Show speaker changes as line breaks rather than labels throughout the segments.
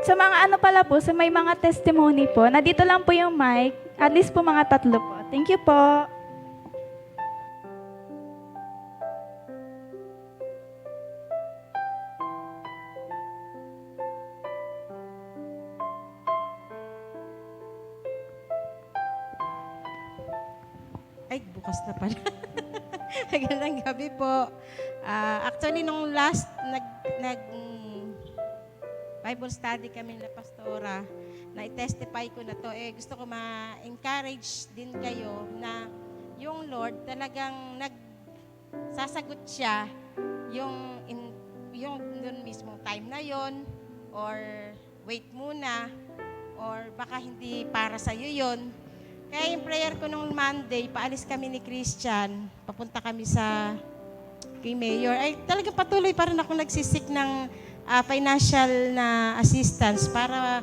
Sa mga ano pala po, sa may mga testimony po, nandito lang po yung mic. At least po mga 3 po. Thank you po.
Ay, bukas na pala. Magandang gabi po. Actually, nung last Bible study kami na pastora, na i-testify ko na to, gusto ko ma-encourage din kayo na yung Lord talagang nagsasagot siya yung dun mismong time na yon, or wait muna, or baka hindi para sa'yo yon. Kaya yung prayer ko nung Monday, paalis kami ni Christian, papunta kami sa kay Mayor, ay talagang patuloy pa rin ako nagsisik ng financial na assistance para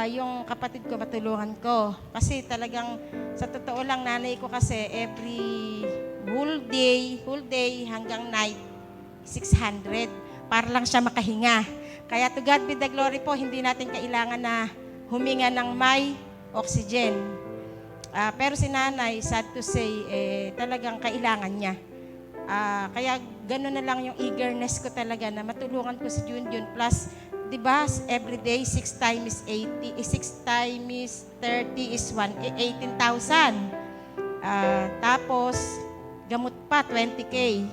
yung kapatid ko matulungan ko. Kasi talagang sa totoo lang, nanay ko kasi every whole day hanggang night, 600 para lang siya makahinga. Kaya to God be the glory po, hindi natin kailangan na huminga ng may oxygen. Pero si nanay, sad to say, talagang kailangan niya. Kaya gano'n na lang yung eagerness ko talaga na matulungan ko si Junjun. Plus, di ba, every day, 6 times 80, 6 times 30 is 18,000. Tapos, gamot pa, 20K.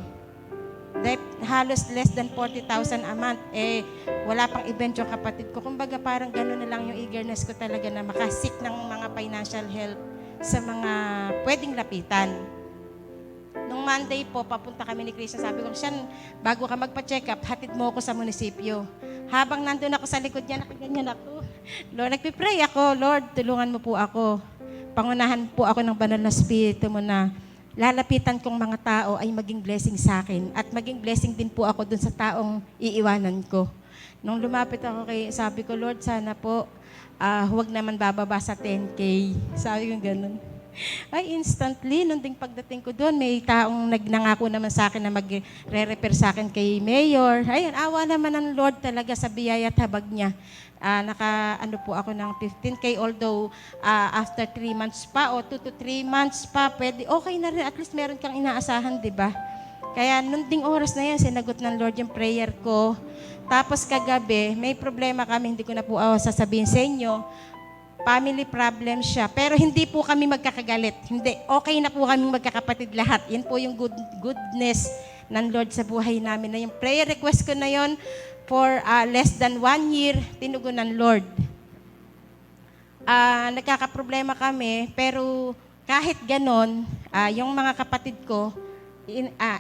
Halos less than 40,000 a month. Wala pang event yung kapatid ko. Kumbaga, parang gano'n na lang yung eagerness ko talaga na makasik ng mga financial help sa mga pwedeng lapitan. Nung Monday po, papunta kami ni Christian. Sabi ko, Christian, bago ka magpa-check up, hatid mo ako sa munisipyo. Habang nandun ako sa likod niya, nakaganyan ako. Lord, nagpipray ako, Lord, tulungan mo po ako. Pangunahan po ako ng banal na spirito mo na lalapitan kong mga tao ay maging blessing sa akin. At maging blessing din po ako dun sa taong iiwanan ko. Nung lumapit ako sabi ko, Lord, sana po, huwag naman bababa sa 10K. Sabi ko ganun. Ay, instantly, nung ding pagdating ko doon, may taong nagnangako naman sa akin na magre-refer sa akin kay Mayor. Ayun, awa naman ng Lord talaga sa biyaya at habag niya. Naka-ano po ako ng 15K, although after 3 months pa o 2 to 3 months pa, pwede, okay na rin. At least meron kang inaasahan, di ba? Kaya nung ding oras na yan, sinagot ng Lord yung prayer ko. Tapos kagabi, may problema kami, hindi ko na po sasabihin sa inyo. Family problem siya. Pero hindi po kami magkakagalit. Hindi. Okay na po kami magkakapatid lahat. Yan po yung goodness ng Lord sa buhay namin. Na yung prayer request ko na yon for less than 1 year, tinugon ng Lord. Nagkakaproblema kami, pero kahit ganon, yung mga kapatid ko,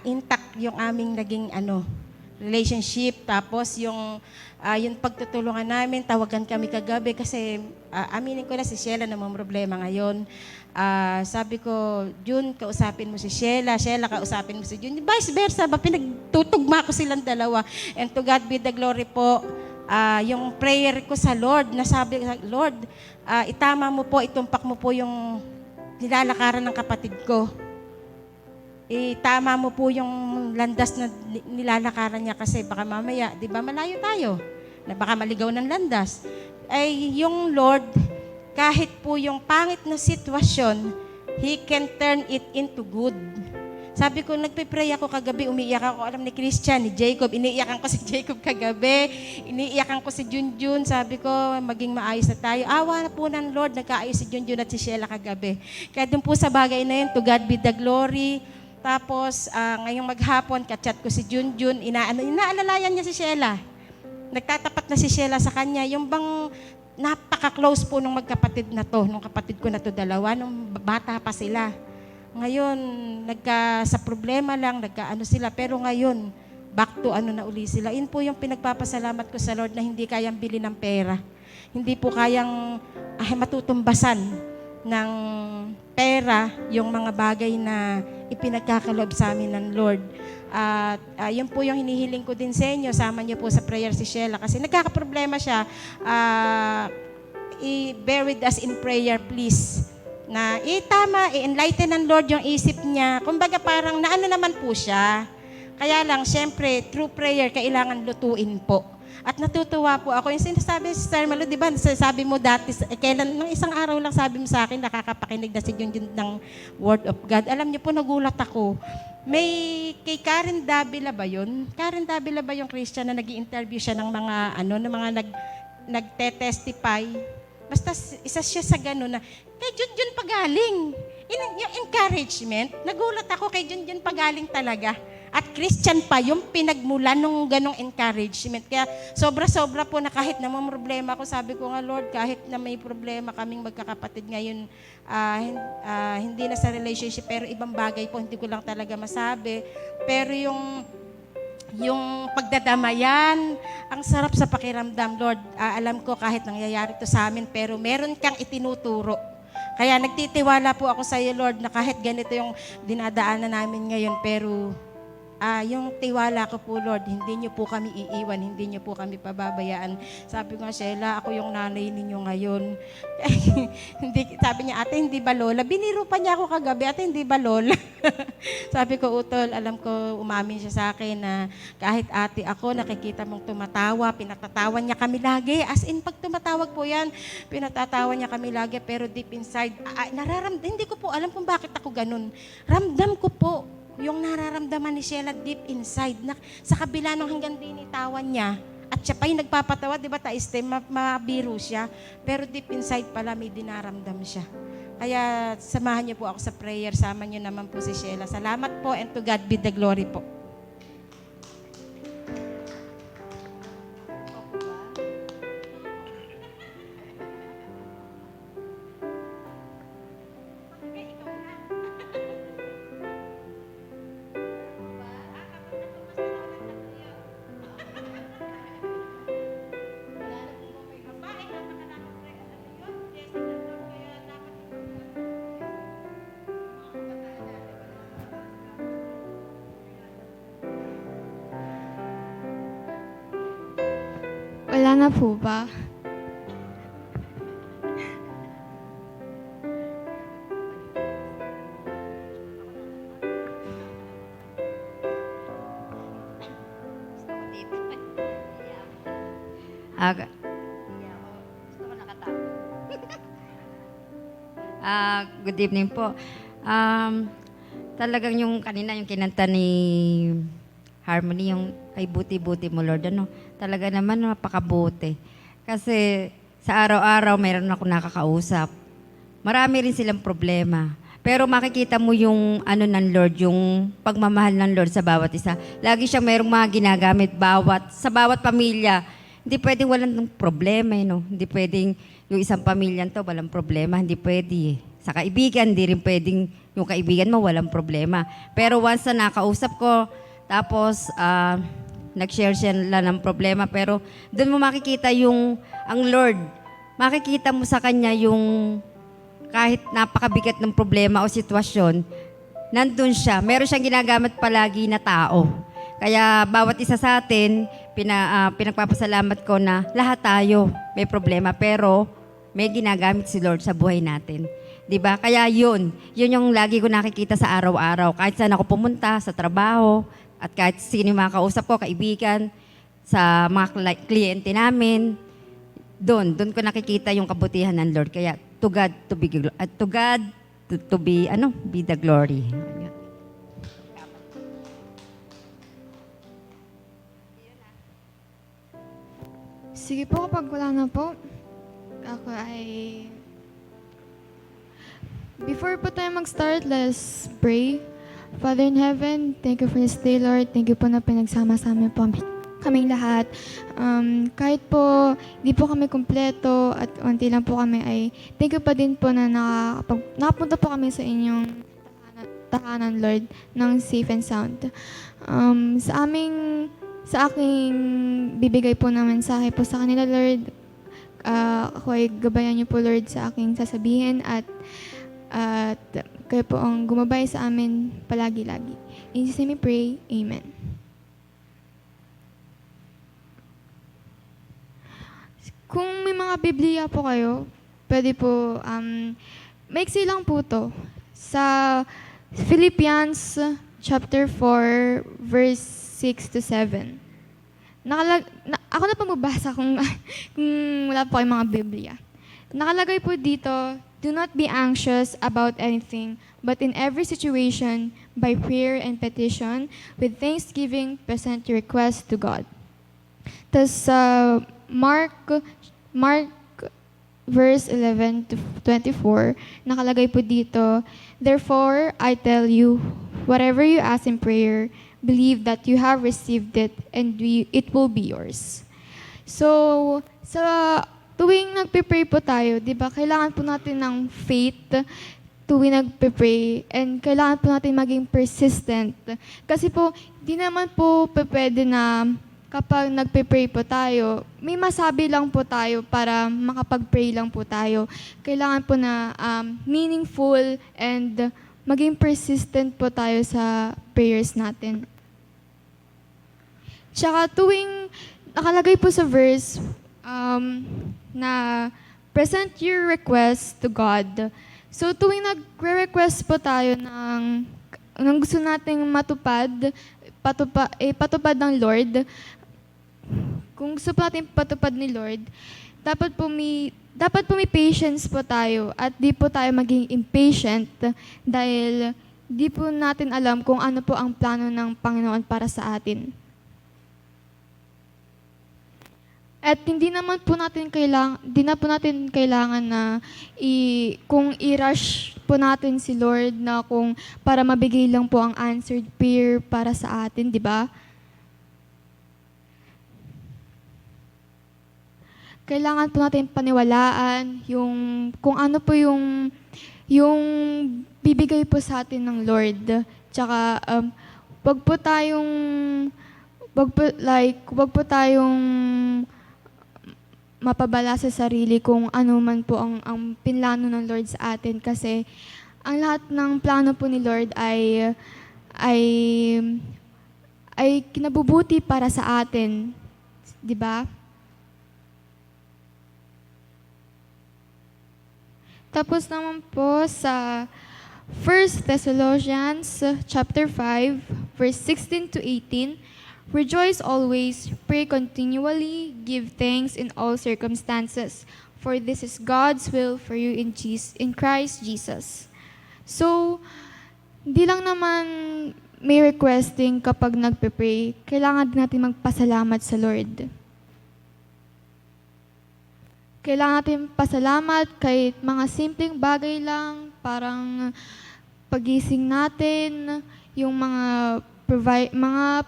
intact yung aming naging relationship. Tapos yung pagtutulungan namin, tawagan kami kagabi kasi aminin ko na si Sheila na may problema ngayon. Sabi ko, Jun, kausapin mo si Sheila. Sheila, kausapin mo si Jun. Vice versa, pinagtutugma ko silang dalawa. And to God be the glory po, yung prayer ko sa Lord, nasabi, Lord, itama mo po, itumpak mo po yung nilalakaran ng kapatid ko. Tama mo po yung landas na nilalakaran niya kasi baka mamaya, di ba, malayo tayo, na baka maligaw ng landas. Yung Lord, kahit po yung pangit na sitwasyon, He can turn it into good. Sabi ko, nagpipray ako kagabi, umiiyak ako, alam ni Christian, ni Jacob, iniiyakan ko si Jacob kagabi, iniiyakan ko si Junjun, sabi ko, maging maayos na tayo. Awa na po ng Lord, nagkaayos si Junjun at si Sheila kagabi. Kaya dun po sa bagay na yun, to God be the glory. Tapos, ngayong maghapon, kachat ko si Junjun, inaalalayan niya si Sheila. Nagtatapat na si Sheila sa kanya. Yung bang napaka-close po nung magkapatid na to, nung kapatid ko na to dalawa, nung bata pa sila. Ngayon, sa problema lang, sila. Pero ngayon, back to na uli sila. Yun po yung pinagpapasalamat ko sa Lord na hindi kayang bili ng pera. Hindi po kayang matutumbasan ng pera yung mga bagay na ipinagkakaloob sa amin ng Lord. Yun po yung hinihiling ko din sa inyo. Sama niyo po sa prayer si Sheila kasi nagkakaproblema siya. Bear with us in prayer, please. Na tama, i-enlighten ng Lord yung isip niya. Kumbaga parang naman po siya. Kaya lang, syempre, through prayer, kailangan lutuin po. At natutuwa po ako. Yung sinasabi si Sir Malo, di ba, sabi mo dati, kailan, nung isang araw lang sabi mo sa akin, nakakapakinig na si Junjun ng Word of God. Alam niyo po, nagulat ako. May kay Karen Davila ba yun? Karen Davila ba yung Christian na nag-i-interview siya ng mga, ng mga nagte-testify? Basta isa siya sa gano'n na, kay Junjun pagaling. Yung encouragement, nagulat ako kay Junjun pagaling talaga. At Christian pa yung pinagmula nung ganong encouragement. Kaya sobra-sobra po na kahit na may problema ako, sabi ko nga, Lord, kahit na may problema kaming magkakapatid ngayon, hindi na sa relationship, pero ibang bagay po, hindi ko lang talaga masabi. Pero yung pagdadamayan, ang sarap sa pakiramdam, Lord. Alam ko kahit nangyayari to sa amin, pero meron kang itinuturo. Kaya nagtitiwala po ako sa iyo, Lord, na kahit ganito yung dinadaanan namin ngayon, pero yung tiwala ko po, Lord, hindi niyo po kami iiwan, hindi niyo po kami pababayaan. Sabi ko nga, Sheila, ako yung nanay ninyo ngayon. Sabi niya, ate, hindi ba lola? Biniro pa niya ako kagabi, ate, hindi ba lola? Sabi ko, utol, alam ko, umamin siya sa akin na kahit ate ako, nakikita mong tumatawa, pinatatawan niya kami lagi. As in, pag tumatawag po yan, pinatatawa niya kami lagi, pero deep inside, hindi ko po alam kung bakit ako ganun. Ramdam ko po, yung nararamdaman ni Sheila deep inside, na sa kabila ng hanggang dinitawan niya, at siya pa yung nagpapatawa, di ba, mabiro siya, pero deep inside pala may dinaramdam siya. Kaya samahan niyo po ako sa prayer, sama niyo naman po si Sheila. Salamat po, and to God be the glory po.
Wala na po ba?
Good evening po. Talagang yung kanina yung kinanta ni Harmony, yung ay buti-buti mo, Lord, talaga naman napakabuti. Kasi sa araw-araw mayroon ako nakakausap. Marami rin silang problema. Pero makikita mo yung ng Lord, yung pagmamahal ng Lord sa bawat isa. Lagi siyang mayroong mga ginagamit sa bawat pamilya. Hindi pwedeng walang problema, Hindi pwedeng yung isang pamilya to walang problema, hindi pwede. Sa kaibigan, hindi rin pwedeng yung kaibigan mo walang problema. Pero once na nakausap ko, tapos nag-share siya lang ng problema, pero doon mo makikita ang Lord, makikita mo sa Kanya yung kahit napakabigat ng problema o sitwasyon, nandun siya. Meron siyang ginagamit palagi na tao. Kaya bawat isa sa atin, pinagpapasalamat ko na lahat tayo may problema, pero may ginagamit si Lord sa buhay natin. 'Di ba? Kaya yun yung lagi ko nakikita sa araw-araw. Kahit saan ako pumunta, sa trabaho, at kahit sino yung mga kausap ko, kaibigan, sa mga kliyente namin, doon ko nakikita yung kabutihan ng Lord. Kaya to God to be be the glory.
Sige po, kapag wala na po, ako ay... Before po tayo mag-start, let's pray. Father in heaven, thank you for this day, Lord. Thank you po na pinagsama-sama po kaming lahat. Kahit po di po kami kumpleto at unti lang po kami, ay thank you pa din po na nakapunta po kami sa inyong tahanan, Lord, ng safe and sound. Sa aking bibigay po na mensahe po sa kanila, Lord, ako ay gabayan niyo po, Lord, sa aking sasabihin at kayo po ang gumabay sa amin palagi-lagi. In Jesus' name we pray, Amen. Kung may mga Biblia po kayo, pwede po, maiksi lang po to. Sa Philippians chapter 4, verse 6 to 7. ako na po magbasa kung, kung wala po kayong mga Biblia. Nakalagay po dito, do not be anxious about anything, but in every situation, by prayer and petition, with thanksgiving, present your request to God. Tapos sa Mark verse 11 to 24, nakalagay po dito, therefore, I tell you, whatever you ask in prayer, believe that you have received it and it will be yours. So, sa tuwing nagpe-pray po tayo, di ba, kailangan po natin ng faith tuwing nagpe-pray and kailangan po natin maging persistent. Kasi po, di naman po pwede na kapag nagpe-pray po tayo, may masabi lang po tayo para makapag-pray lang po tayo. Kailangan po na meaningful and maging persistent po tayo sa prayers natin. Tsaka tuwing nakalagay po sa verse na present your request to God. So tuwing nagre-request po tayo ng gusto nating patupad ng Lord, kung gusto po natin patupad ni Lord, dapat po may patience po tayo at di po tayo maging impatient dahil di po natin alam kung ano po ang plano ng Panginoon para sa atin. At hindi na po natin kailangan na kung i-rush po natin si Lord na kung para mabigay lang po ang answered prayer para sa atin, di ba? Kailangan po natin paniwalaan kung ano po yung bibigay po sa atin ng Lord. Tsaka wag po tayong mapabala sa sarili kung ano man po ang pinlano ng Lord sa atin kasi ang lahat ng plano po ni Lord ay kinabubuti para sa atin, 'di ba? Tapos naman po sa 1 Thessalonians chapter 5 verse 16 to 18, rejoice always, pray continually, give thanks in all circumstances, for this is God's will for you in Christ Jesus. So, di lang naman may requesting kapag nagpe-pray, kailangan din natin magpasalamat sa Lord. Kailangan natin pasalamat kahit mga simpleng bagay lang, parang pagising natin, yung mga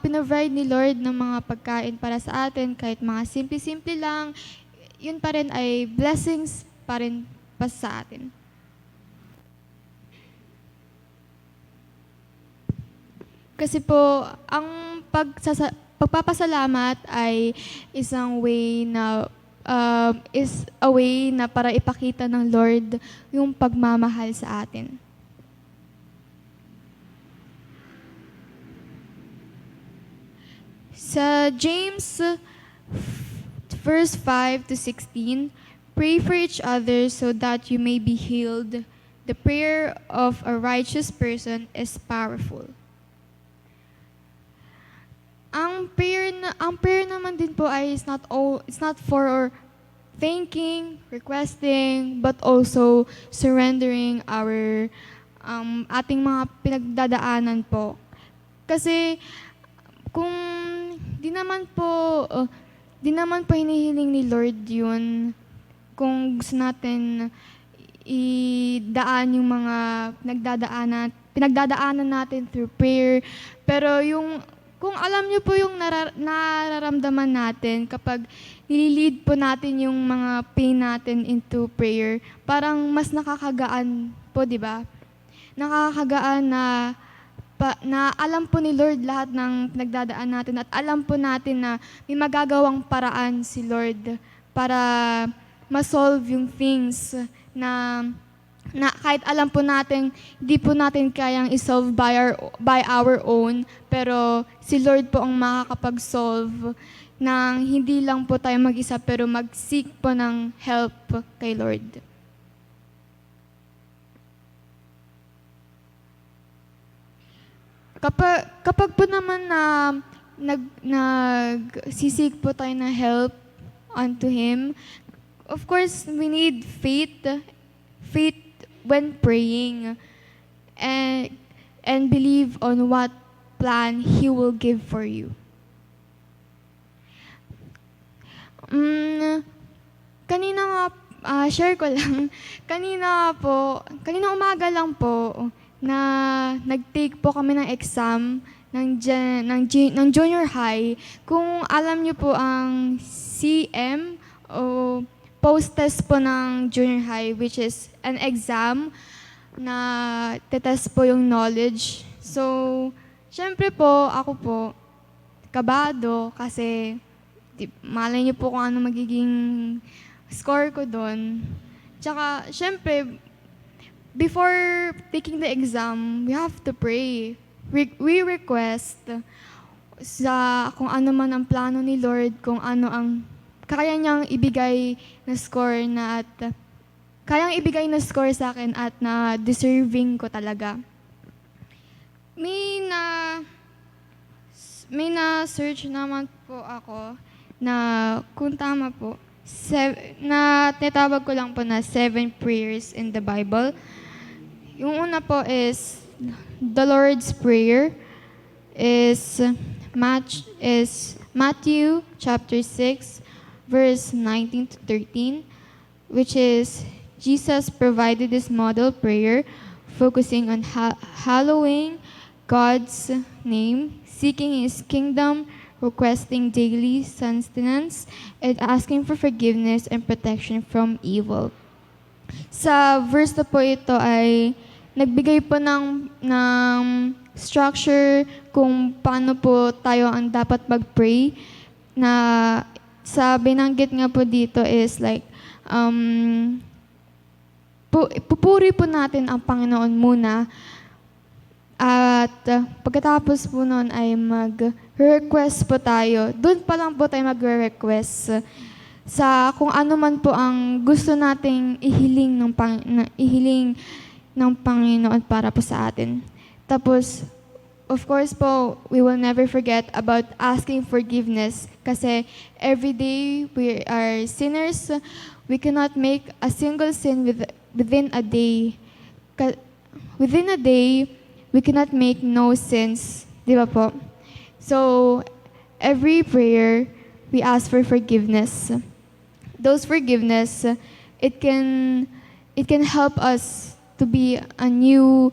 pinrovide ni Lord ng mga pagkain para sa atin, kahit mga simple-simple lang, yun pa rin ay blessings pa rin pa sa atin. Kasi po, ang pagpapasalamat ay isang way na is a way na para ipakita ng Lord yung pagmamahal sa atin. Sa James verse 5 to 16, pray for each other so that you may be healed. The prayer of a righteous person is powerful. Ang prayer naman din po ay it's not for thanking, requesting, but also surrendering our ating mga pinagdadaanan po. Kasi kung di naman po hinihiling ni Lord yun, kung gusto natin idaan yung mga pinagdadaanan natin through prayer, pero kung alam niyo po yung nararamdaman natin kapag nililid po natin yung mga pain natin into prayer, parang mas nakakagaan po, di ba? Nakakagaan na alam po ni Lord lahat ng pinagdadaan natin at alam po natin na may magagawang paraan si Lord para ma-solve yung things na kahit alam po natin, hindi po natin kayang isolve by our own, pero si Lord po ang makakapag-solve nang hindi lang po tayo mag-isa, pero mag-seek po ng help kay Lord. Kapag po naman na nagsisik po tayo ng help unto Him. Of course, we need faith when praying, and believe on what plan He will give for you. Kanina nga, share ko lang, kanina umaga lang po, na nag-take po kami ng exam ng junior high. Kung alam niyo po ang CM o post-test po ng junior high, which is an exam na tetest po yung knowledge. So, syempre po, ako po, kabado kasi malay niyo po kung ano magiging score ko doon. Tsaka, syempre, before taking the exam, we have to pray. We request sa kung ano man ang plano ni Lord, kung ano ang kaya niyang ibigay na score kayang ibigay na score sa akin at na deserving ko talaga. May na-search naman po ako na kung tama po, na tinatawag ko lang po na 7 prayers in the Bible. Yung una po is the Lord's Prayer is Matthew chapter 6 verse 19 to 13, which is Jesus provided this model prayer focusing on hallowing God's name, seeking His kingdom, requesting daily sustenance, and asking for forgiveness and protection from evil. Sa verse na po ito ay nagbigay po ng structure kung paano po tayo ang dapat mag-pray, na sa binanggit nga po dito is like, pupuri po natin ang Panginoon muna, at pagkatapos po nun ay mag-request po tayo. Doon pa lang po tayo mag-request sa kung ano man po ang gusto nating ihiling ng Panginoon para po sa atin. Tapos, of course po, we will never forget about asking forgiveness kasi every day we are sinners. We cannot make a single sin within a day. Within a day, we cannot make no sins. Di ba po? So, every prayer, we ask for forgiveness. Those forgiveness, it can help us to be a new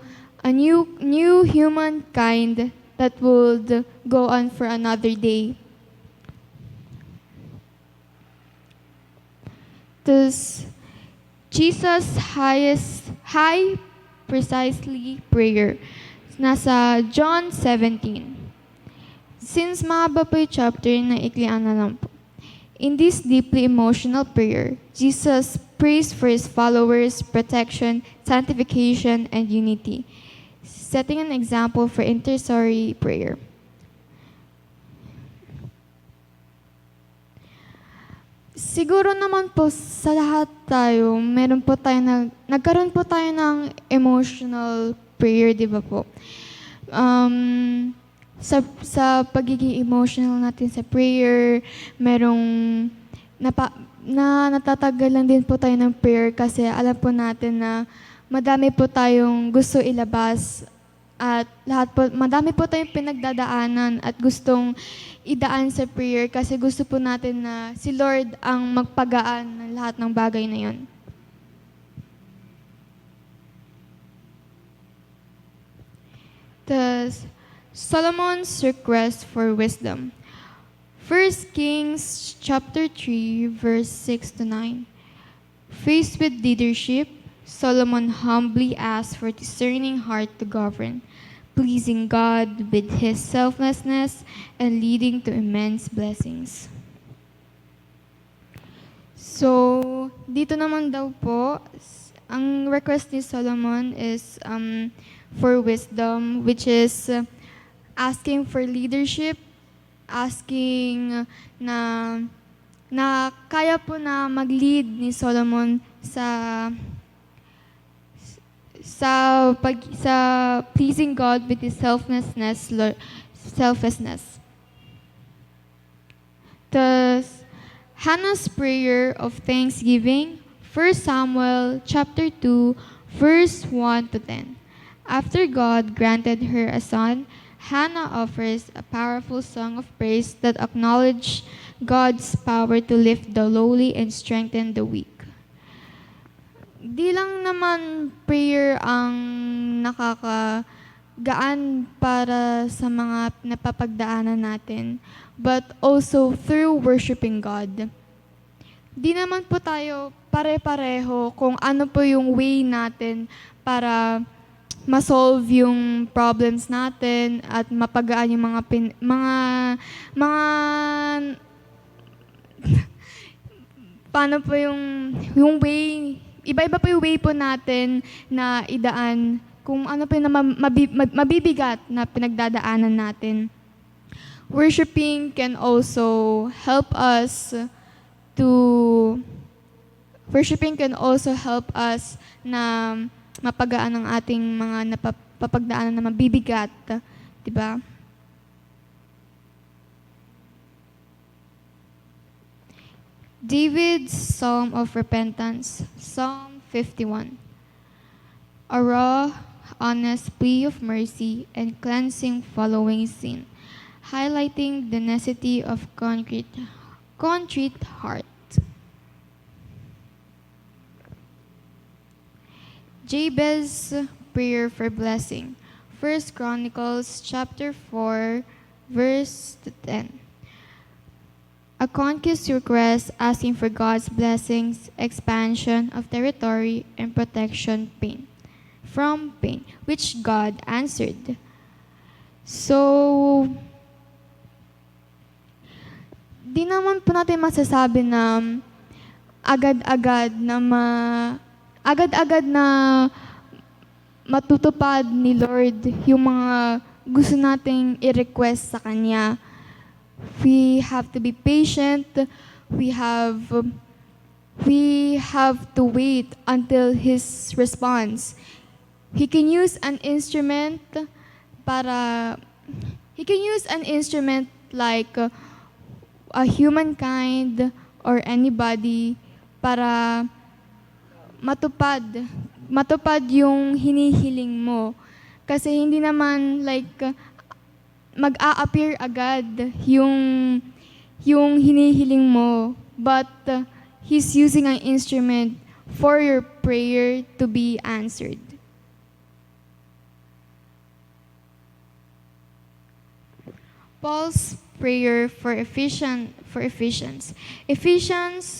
humankind that would go on for another day. Thus, Jesus' high precisely prayer, nasa John 17. Since mahaba po yung chapter, na iklian na lang po. In this deeply emotional prayer, Jesus prays for His followers' protection, sanctification, and unity, setting an example for intercessory prayer. Siguro naman po sa lahat tayo, nagkaroon po tayo ng emotional prayer, di ba po? Sa pagiging emotional natin sa prayer, natatagalan din po tayo ng prayer kasi alam po natin na madami po tayong gusto ilabas at madami po tayong pinagdadaanan at gustong idaan sa prayer kasi gusto po natin na si Lord ang magpagaan ng lahat ng bagay na yon. Thus, Solomon's request for wisdom. 1 Kings chapter 3 verse 6 to 9. Faced with leadership, Solomon humbly asked for discerning heart to govern, pleasing God with his selflessness and leading to immense blessings. So, dito naman daw po, ang request ni Solomon is for wisdom, which is asking for leadership, asking na kaya po na mag-lead ni Solomon sa pleasing God with his selflessness. Tas Hannah's prayer of thanksgiving, 1 Samuel chapter 2, verse 1 to 10. After God granted her a son, Hannah offers a powerful song of praise that acknowledges God's power to lift the lowly and strengthen the weak. Di lang naman prayer ang nakakagaan para sa mga napapagdaanan natin, but also through worshiping God. Di naman po tayo pare-pareho kung ano po yung way natin para ma-solve yung problems natin at mapagaan yung mga paano po yung way, iba-iba po yung way po natin na idaan kung ano po yung mabibigat na pinagdadaanan natin. Worshiping can also help us na mapagaan ang ating mga napapagdaanan na mabibigat, di ba? David's Psalm of Repentance, Psalm 51. A raw, honest plea of mercy and cleansing following sin, highlighting the necessity of contrite heart. Jabez's prayer for blessing, 1 Chronicles chapter 4, verse 10. A conquest request asking for God's blessings, expansion of territory, and protection from pain, which God answered. So, di naman po natin masasabi na agad-agad na matutupad ni Lord yung mga gusto nating i-request sa Kanya. We have to be patient. We have to wait until His response. He can use an instrument like a humankind or anybody para matupad yung hinihiling mo. Kasi hindi naman like mag-a-appear agad yung hinihiling mo, but He's using an instrument for your prayer to be answered. Paul's prayer for Ephesians. Ephesians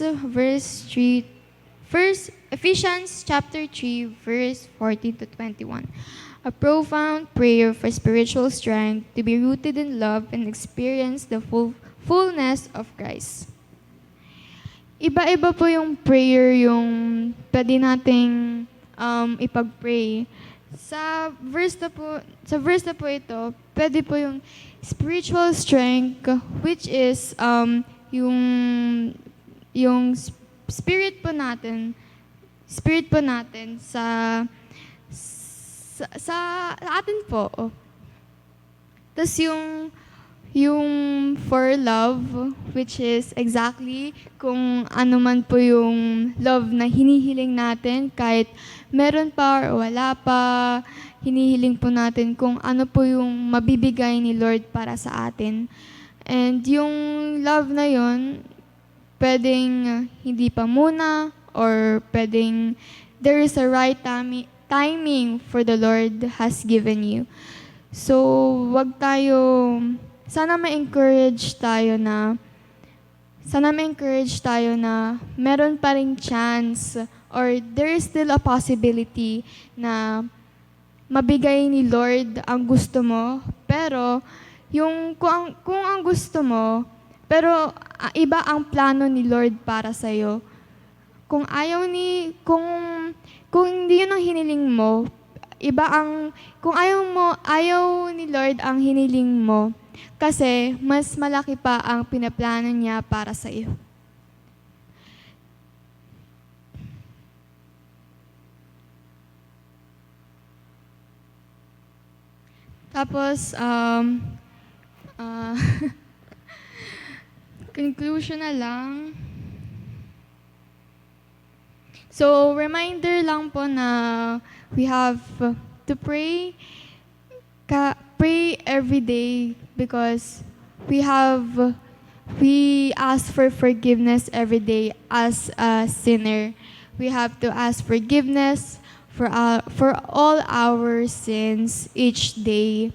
chapter 3, verse 14 to 21. A profound prayer for spiritual strength to be rooted in love and experience the fullness of Christ. Iba-iba po yung prayer yung pwede nating ipag-pray. Sa verse na po ito, pwede po yung spiritual strength, which is yung spirit po natin sa atin po. Tapos yung for love, which is exactly kung ano man po yung love na hinihiling natin, kahit meron pa or wala pa, hinihiling po natin kung ano po yung mabibigay ni Lord para sa atin. And yung love na yon, pwedeng hindi pa muna, or pwedeng there is a right timing for the Lord has given you. So, sana ma-encourage tayo na meron pa ring chance or there is still a possibility na mabigay ni Lord ang gusto mo, pero kung ang gusto mo, pero iba ang plano ni Lord para sa'yo. Kung hindi yun ang hiniling mo, kung ayaw ni Lord ang hiniling mo, kasi mas malaki pa ang pinaplano niya para sa iyo. Tapos, Conclusion na lang. So, reminder lang po na we have to pray. Pray every day because we ask for forgiveness every day as a sinner. We have to ask forgiveness for all our sins each day.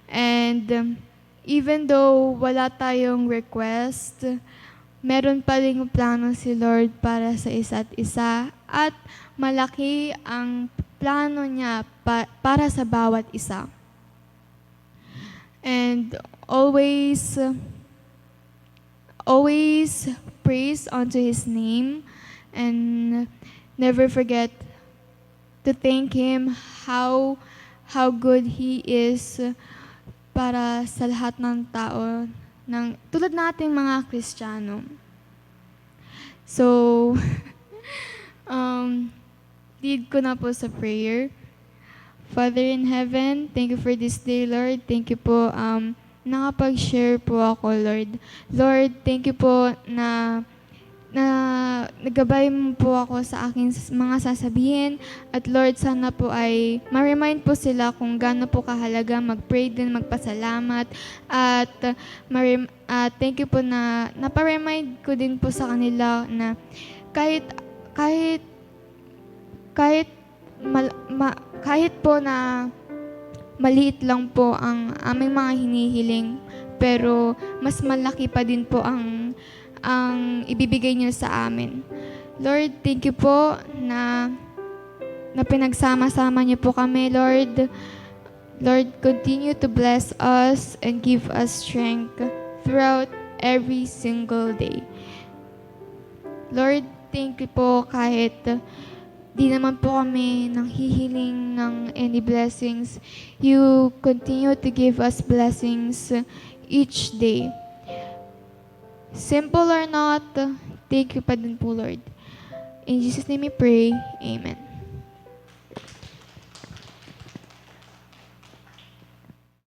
And even though wala tayong request, meron pa ring plano si Lord para sa isa't isa at malaki ang plano niya para sa bawat isa. And always praise unto His name and never forget to thank Him how good He is para sa lahat ng tao tulad nating mga Kristiyano. So, lead ko na po sa prayer. Father in heaven, thank you for this day, Lord. Thank you po, nakapag-share po ako, Lord. Lord, thank you po na nagabay mo po ako sa aking mga sasabihin. At Lord, sana po ay ma-remind po sila kung gaano po kahalaga mag-pray din, magpasalamat. At thank you po na naparemind ko din po sa kanila na kahit po na maliit lang po ang aming mga hinihiling, pero mas malaki pa din po ang ibibigay niyo sa amin. Lord, thank you po na pinagsama-sama niyo po kami, Lord. Lord, continue to bless us and give us strength throughout every single day. Lord, thank you po kahit di naman po kami nang hihiling ng any blessings. You continue to give us blessings each day. Simple or not, thank you pa din po, Lord. In Jesus' name we pray, Amen.